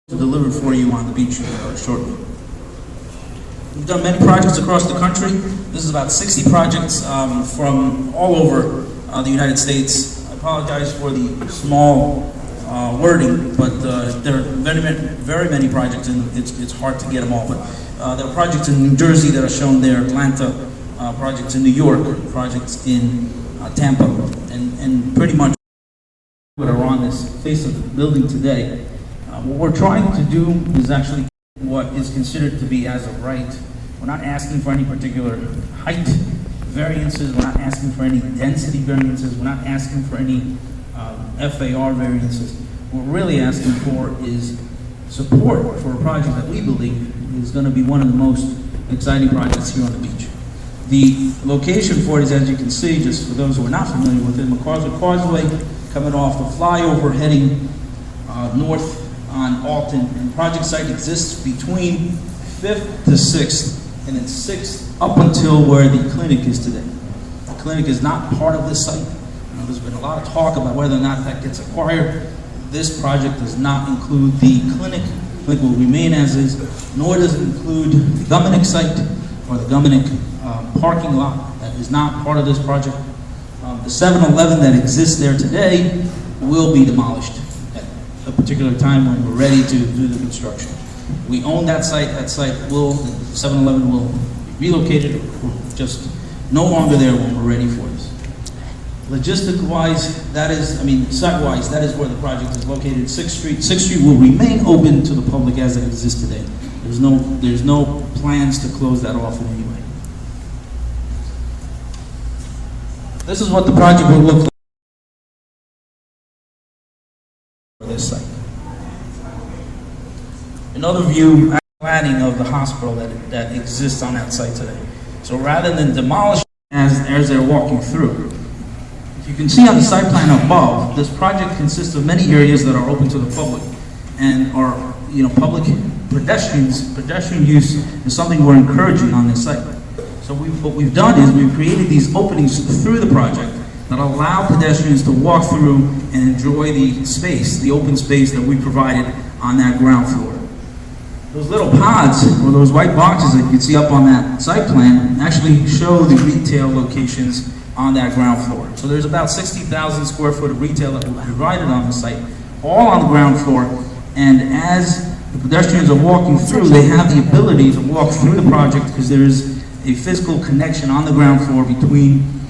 to deliver for you on the beach shortly. We've done many projects across the country. This is about 60 projects from all over the United States. I apologize for the small wording, but there are very many projects, and it's hard to get them all. But there are projects in New Jersey that are shown there, Atlanta, projects in New York, projects in Tampa, and pretty much what are on this face of the building today. What we're trying to do is actually what is considered to be as of right. We're not asking for any particular height variances. We're not asking for any density variances. We're not asking for any FAR variances. What we're really asking for is support for a project that we believe is going to be one of the most exciting projects here on the beach. The location for it is, as you can see, just for those who are not familiar with it, McCausland Causeway, coming off the flyover, heading north on Alton. And the project site exists between 5th to 6th, and it's 6th up until where the clinic is today. The clinic is not part of this site. There's been a lot of talk about whether or not that gets acquired. This project does not include the clinic. The clinic will remain as is, nor does it include the Gumenick site or the Gumenick parking lot. That is not part of this project. The 7-Eleven that exists there today will be demolished at a particular time when we're ready to do the construction. We own that site. That site will, the 7-Eleven will be relocated. We're just no longer there when we're ready for this. Logistic-wise, that is, site-wise, that is where the project is located, 6th Street. 6th Street will remain open to the public as it exists today. There's no plans to close that off in any way. This is what the project will look like for this site. Another view, planning of the hospital that exists on that site today. So rather than demolish as they're walking through, you can see on the site plan above, this project consists of many areas that are open to the public and are, public pedestrian use is something we're encouraging on this site. So what we've done is we've created these openings through the project that allow pedestrians to walk through and enjoy the space, the open space that we provided on that ground floor. Those little pods, or those white boxes that you can see up on that site plan, actually show the retail locations on that ground floor. So there's about 60,000 square foot of retail that we've provided on the site, all on the ground floor. And as the pedestrians are walking through, they have the ability to walk through the project because there is a physical connection on the ground floor between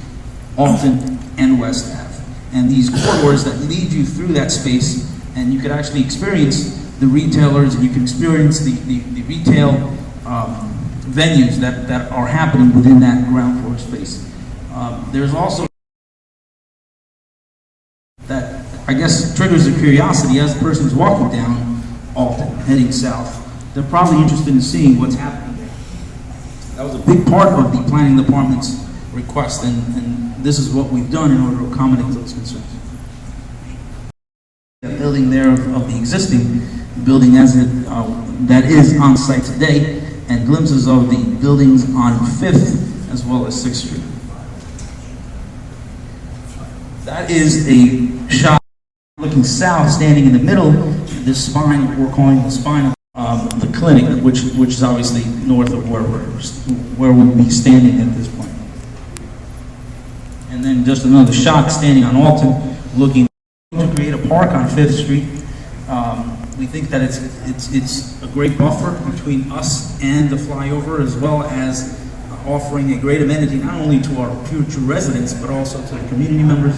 Alton and West Ave. And these corridors that lead you through that space, and you can actually experience the retailers, and you can experience the retail venues that are happening within that ground floor space. There's also that, I guess, triggers a curiosity as the person's walking down Alton, heading south. They're probably interested in seeing what's happening there. That was a big part of the planning department's request, and this is what we've done in order to accommodate those concerns. The building there of the existing building as it that is on site today, and glimpses of the buildings on 5th as well as 6th Street. That is a shot looking south, standing in the middle. This spine, we're calling the spine of the clinic, which is obviously north of where we'll be standing at this point. And then just another shot standing on Alton, looking to create a park on 5th Street. We think that it's a great buffer between us and the flyover, as well as offering a great amenity not only to our future residents, but also to the community members.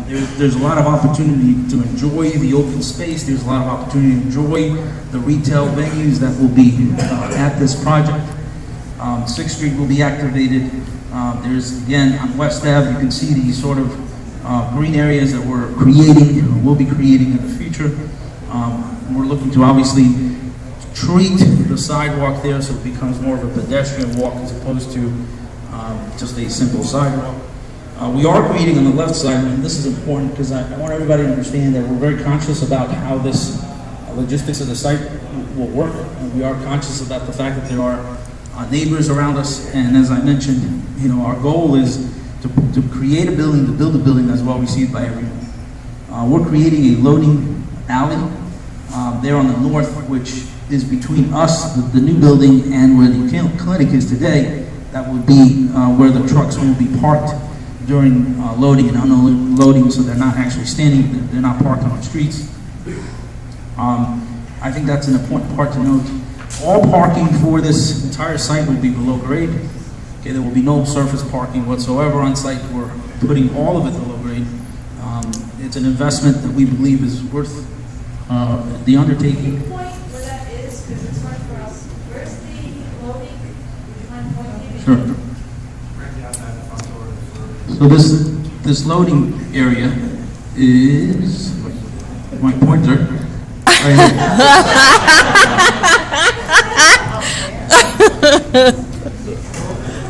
There's a lot of opportunity to enjoy the open space. There's a lot of opportunity to enjoy the retail venues that will be at this project. 6th Street will be activated. There's, again, on West Ave, you can see these sort of green areas that we're creating, or will be creating in the future. We're looking to obviously treat the sidewalk there so it becomes more of a pedestrian walk as opposed to just a simple sidewalk. We are creating on the left side, and this is important because I want everybody to understand that we're very conscious about how this logistics of the site will work. And we are conscious about the fact that there are neighbors around us, and as I mentioned, our goal is to create a building, to build a building that's well received by everyone. We're creating a loading alley there on the north, which is between us, the new building, and where the clinic is today. That would be where the trucks will be parked during loading and unloading, so they're not actually standing, they're not parked on streets. I think that's an important part to note. All parking for this entire site will be below grade. Okay, there will be no surface parking whatsoever on site. We're putting all of it below grade. It's an investment that we believe is worth the undertaking. Can you point where that is? Because it's hard for us. Where's the loading? Would you mind pointing it? Sure. So this loading area is my pointer right here.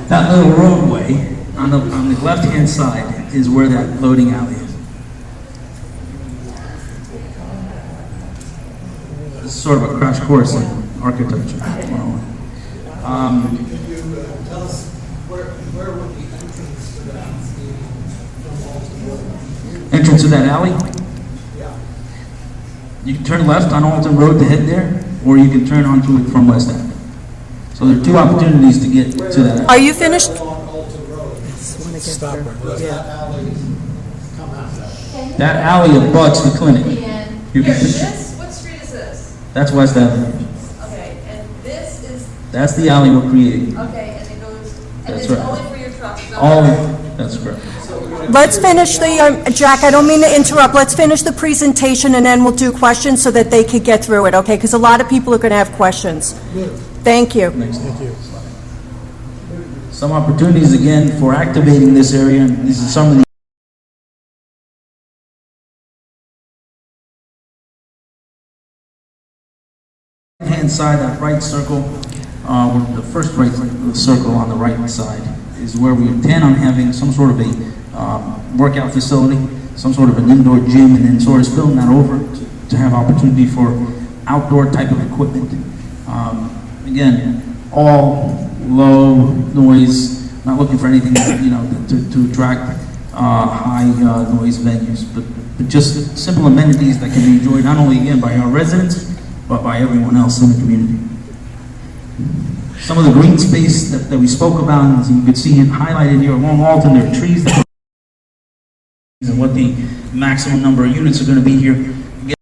That little roadway on the left-hand side is where that loading alley is. This is sort of a crash course in architecture. Can you tell us where would the entrance to that be from Alton Road? Entrance to that alley? Yeah. You can turn left on Alton Road to head there, or you can turn onto it from West Ave. So there are two opportunities to get to that. Are you finished? Along Alton Road. Stop right Does there. that alley come out? That alley abuts the clinic. You Here, can picture. this, what street is this? That's West Avenue. Okay, and this is, That's the alley we're creating. okay, and it goes, and That's it's right. only for your trucks, not All, for- that's correct. Let's finish the, Jack, I don't mean to interrupt. Let's finish the presentation and then we'll do questions so that they could get through it, okay? Because a lot of people are going to have questions. Thank you. Thank you. Some opportunities again for activating this area. And these are some of the hand side, that right circle, the first right circle on the right side is where we intend on having some sort of a workout facility, some sort of an indoor gym, and then sort of spilling that over to have opportunity for outdoor type of equipment. Again, all low noise, not looking for anything to attract high noise venues, but just simple amenities that can be enjoyed not only again by our residents, but by everyone else in the community. Some of the green space that we spoke about, as you can see it highlighted here along Alton, there are trees that and what the maximum number of units are going to be here.